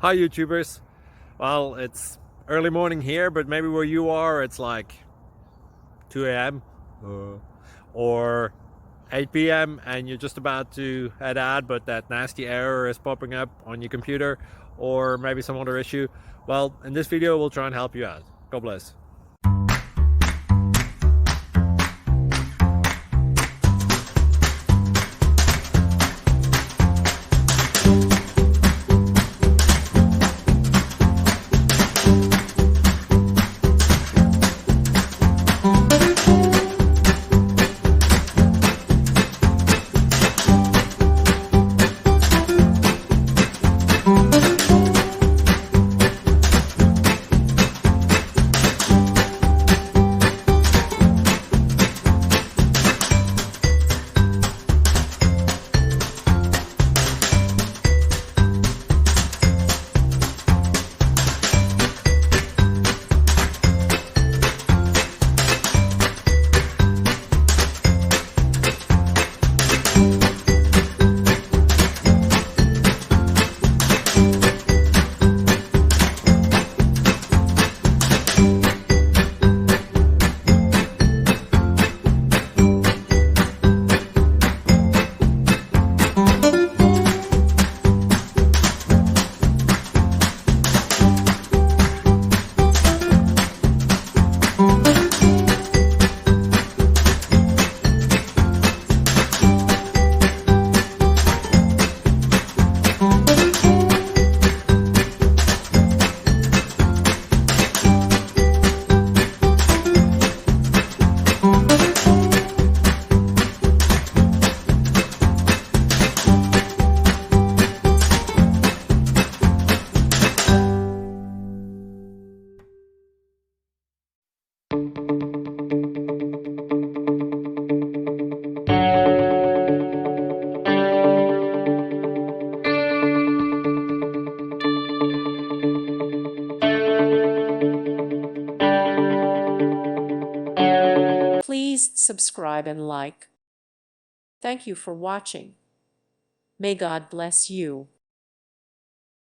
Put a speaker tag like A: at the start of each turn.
A: Hi YouTubers. Well, it's early morning here, but maybe where you are it's like 2 a.m. or 8 p.m. and you're just about to head out, but that nasty error is popping up on your computer, or maybe some other issue. Well, in this video we'll try and help you out. God bless.
B: Please subscribe and like. Thank you for watching. May God bless you.